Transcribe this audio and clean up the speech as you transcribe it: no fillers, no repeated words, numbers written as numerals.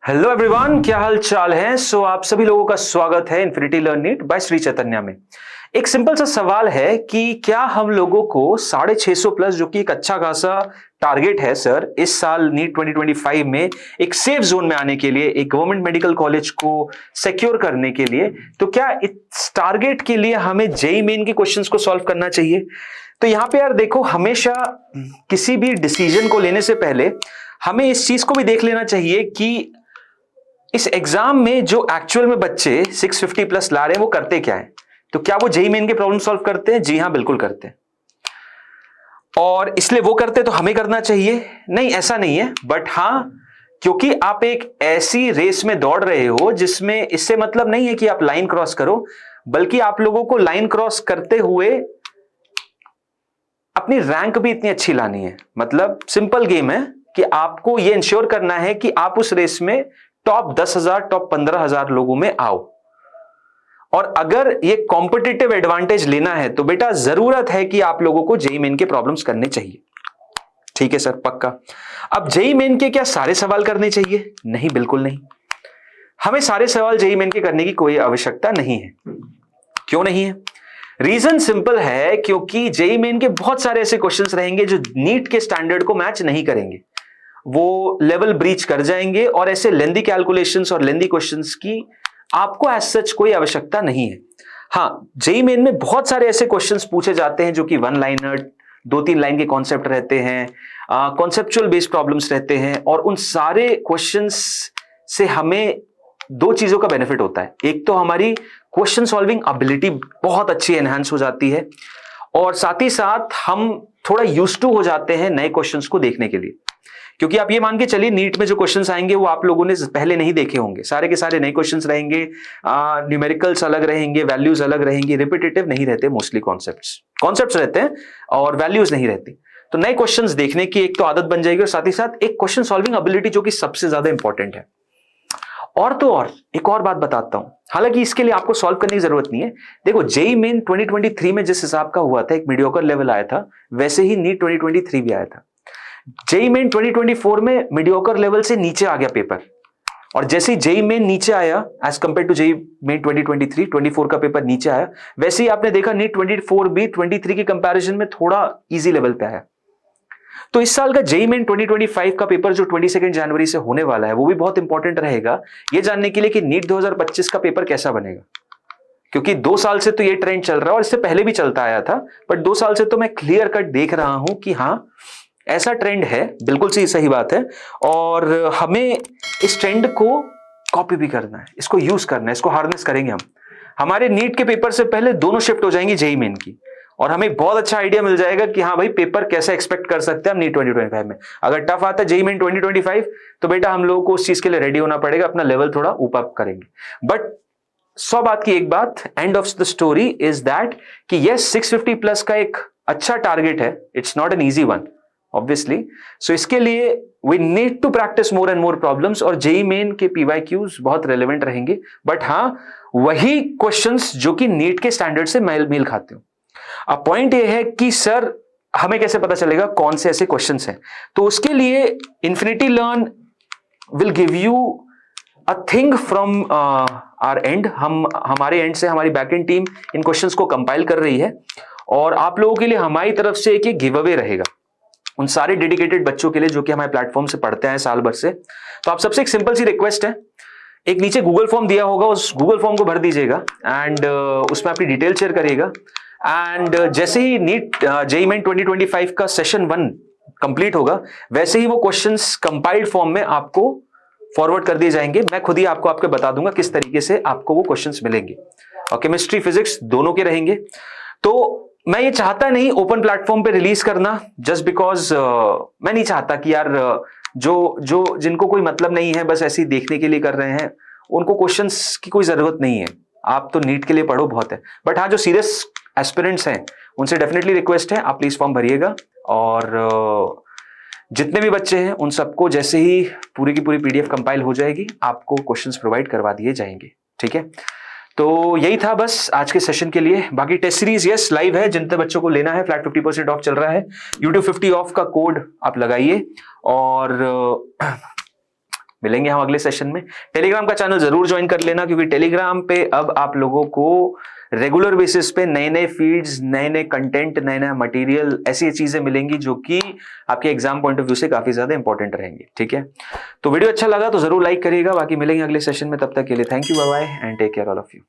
Hello everyone, क्या हाल चाल है। आप सभी लोगों का स्वागत है infinity learn NEET by Shri Chaitanya में। एक सिंपल सा सवाल है कि क्या हम लोगों को 650 प्लस, जो कि एक अच्छा खासा टारगेट है सर, इस साल नीट 2025 में एक सेफ जोन में आने के लिए, एक गवर्नमेंट मेडिकल कॉलेज को सिक्योर करने के लिए, तो क्या इस टारगेट के लिए हमें जेईई मेन के क्वेश्चंस को सॉल्व करना चाहिए? तो यहां पे यार देखो, हमेशा किसी भी डिसीजन को लेने से पहले हमें इस चीज को भी देख लेना चाहिए कि इस एग्जाम में जो एक्चुअल में बच्चे 650 प्लस ला रहे हैं वो करते क्या है। तो क्या वो जेईई मेन के प्रॉब्लम सॉल्व करते हैं? जी हां, बिल्कुल करते हैं। और इसलिए वो करते तो हमें करना चाहिए? नहीं, ऐसा नहीं है। बट हां, क्योंकि आप एक ऐसी रेस में दौड़ रहे हो जिसमें इससे मतलब नहीं है कि आप लाइन क्रॉस करो, बल्कि आप लोगों को लाइन क्रॉस करते हुए अपनी रैंक भी इतनी अच्छी लानी है। मतलब सिंपल गेम है कि आपको यह इंश्योर करना है कि आप उस रेस में टॉप 10,000, टॉप 15,000 लोगों में आओ। और अगर ये कॉम्पिटिटिव एडवांटेज लेना है तो बेटा जरूरत है कि आप लोगों को जेईई मेन के प्रॉब्लम्स करने चाहिए। ठीक है सर, पक्का। अब जेईई मेन के क्या सारे सवाल करने चाहिए? नहीं, बिल्कुल नहीं। हमें सारे सवाल जेईई मेन के करने की कोई आवश्यकता नहीं है। क्यों नहीं है? रीजन सिंपल है, क्योंकि जेईई मेन के बहुत सारे ऐसे क्वेश्चंस रहेंगे जो नीट के स्टैंडर्ड को मैच नहीं करेंगे, वो लेवल ब्रीच कर जाएंगे, और ऐसे लेंदी कैलकुलेशंस और लेंदी क्वेश्चंस की आपको एज सच कोई आवश्यकता नहीं है। हां, जेईई मेन में बहुत सारे ऐसे क्वेश्चंस पूछे जाते हैं जो कि वन लाइनर, 2-3 लाइन के कॉन्सेप्ट रहते हैं, कॉन्सेप्चुअल बेस्ड प्रॉब्लम्स रहते हैं, और उन सारे क्वेश्चंस से हमें दो चीजों का बेनिफिट होता है। एक तो हमारी क्वेश्चन सॉल्विंग एबिलिटी बहुत अच्छी एनहांस हो जाती है, और साथ ही साथ हम थोड़ा यूज्ड टू हो जाते हैं नए क्वेश्चंस को देखने के लिए। क्योंकि आप ये मान के चलिए, नीट में जो क्वेश्चंस आएंगे वो आप लोगों ने पहले नहीं देखे होंगे। सारे के सारे नए क्वेश्चंस रहेंगे, न्यूमेरिकल्स अलग रहेंगे, वैल्यूज अलग रहेंगी, रिपीटेटिव नहीं रहते, मोस्टली कॉन्सेप्ट्स रहते हैं और वैल्यूज नहीं रहती। तो नए क्वेश्चंस देखने की एक तो आदत बन जाएगी, और साथ ही साथ एक क्वेश्चन सॉल्विंग एबिलिटी जो कि सबसे ज्यादा इंपॉर्टेंट है। और तो और एक और बात बताता हूं, हालांकि इसके लिए आपको सॉल्व करने की जरूरत नहीं है। देखो, जेईई मेन 2023 में जिस हिसाब का हुआ था, एक मीडियोकर लेवल आया था, वैसे ही नीट 2023 भी आया था। जेईई मेन 2024 में मीडियोकर लेवल से नीचे आ गया पेपर, और जैसे ही जेईई मेन नीचे आया as compare to JEE Main 24 का पेपर नीचे आया, वैसे ही आपने देखा नीट 24 भी 23 के कंपैरिजन में थोड़ा इजी लेवल पे आया। तो इस साल का जेईई मेन 2025 का पेपर जो 22 जनवरी से होने वाला है, वो भी बहुत इंपॉर्टेंट रहेगा ये जानने के लिए कि नीट 2025 का पेपर कैसा बनेगा। क्योंकि 2 साल से तो ये ट्रेंड चल रहा है, और इससे पहले भी चलता आया था, बट 2 साल से तो मैं क्लियर कट देख रहा हूं कि हाँ, ऐसा ट्रेंड है। बिल्कुल सही बात है, और हमें इस ट्रेंड को कॉपी भी करना है, इसको यूज करना है, इसको हार्नेस करेंगे हम। हमारे नीट के पेपर से पहले दोनों शिफ्ट हो जाएंगी जेईई मेन की, और हमें बहुत अच्छा आइडिया मिल जाएगा कि हाँ भाई, पेपर कैसे एक्सपेक्ट कर सकते हैं हम नीट 2025 में। अगर टफ आता है जेईई मेन 2025, तो बेटा हम लोगों को उस चीज के लिए रेडी होना पड़ेगा, अपना लेवल थोड़ा ऊपर अप करेंगे। बट 100 बात की एक बात, end of the story is that कि यस, 650 प्लस का एक अच्छा टारगेट है, it's not an easy one obviously. So इसके लिए we need to practice more and more problems, और जेईई मेन के पीवाईक्यूज बहुत रेलेवेंट रहेंगे, बट हाँ, वही क्वेश्चंस जो कि नीट के स्टैंडर्ड से मेल खाते हो। अब पॉइंट ये है कि सर, हमें कैसे पता चलेगा कौन से ऐसे क्वेश्चंस हैं? तो उसके लिए infinity learn will give you a thing from our and. हमारे एंड से हमारी बैकएंड टीम इन क्वेश्चंस को कंपाइल कर रही है, और आप लोगों के लिए हमारी तरफ से एक गिव अवे रहेगा उन सारे डेडिकेटेड बच्चों के लिए जो कि हमारे प्लेटफॉर्म से पढ़ते हैं साल भर से। तो आप सबसे एक सिंपल सी रिक्वेस्ट है, एक नीचे गूगल फॉर्म दिया होगा, उस गूगल फॉर्म को भर दीजिएगा, एंड उसमें अपनी डिटेल शेयर करिएगा। एंड जैसे ही नीट जेईई मेन 2025 का सेशन 1 कंप्लीट होगा, वैसे ही वो क्वेश्चंस कंपाइल्ड फॉर्म में आपको फॉरवर्ड कर दिए जाएंगे। मैं खुद ही आपको बता दूंगा किस तरीके से आपको वो क्वेश्चंस मिलेंगे, और केमिस्ट्री फिजिक्स दोनों के रहेंगे। तो मैं ये चाहता नहीं ओपन प्लेटफॉर्म पे रिलीज करना, जस्ट बिकॉज मैं नहीं चाहता कि यार जो जिनको कोई मतलब नहीं है, बस ऐसे ही देखने के लिए कर रहे हैं, उनको क्वेश्चंस की कोई जरूरत नहीं है। आप तो नीट के लिए पढ़ो, बहुत है। बट हाँ, जो सीरियस एस्पिरेंट्स हैं उनसे डेफिनेटली रिक्वेस्ट है, आप प्लीज फॉर्म भरिएगा, और जितने भी बच्चे हैं उन सबको जैसे ही पूरी की पूरी पीडीएफ कंपाइल हो जाएगी, आपको क्वेश्चंस प्रोवाइड करवा दिए जाएंगे। ठीक है, तो यही था बस आज के सेशन के लिए। बाकी टेस्ट सीरीज यस लाइव है, जितने बच्चों को लेना है फ्लैट 50% ऑफ चल रहा है। YouTube 50 ऑफ का कोड आप लगाइए, और मिलेंगे हम अगले सेशन में। टेलीग्राम का चैनल जरूर ज्वाइन कर लेना, क्योंकि टेलीग्राम पे अब आप लोगों को रेगुलर बेसिस पे नए नए फीड्स, नए नए कंटेंट, नए नए मटेरियल, ऐसी चीजें मिलेंगी जो कि आपके एग्जाम पॉइंट ऑफ व्यू से काफी ज्यादा इंपॉर्टेंट रहेंगी। ठीक है, तो वीडियो अच्छा लगा तो जरूर लाइक करिएगा। बाकी मिलेंगे अगले सेशन में, तब तक के लिए thank you, bye bye and take care all of you.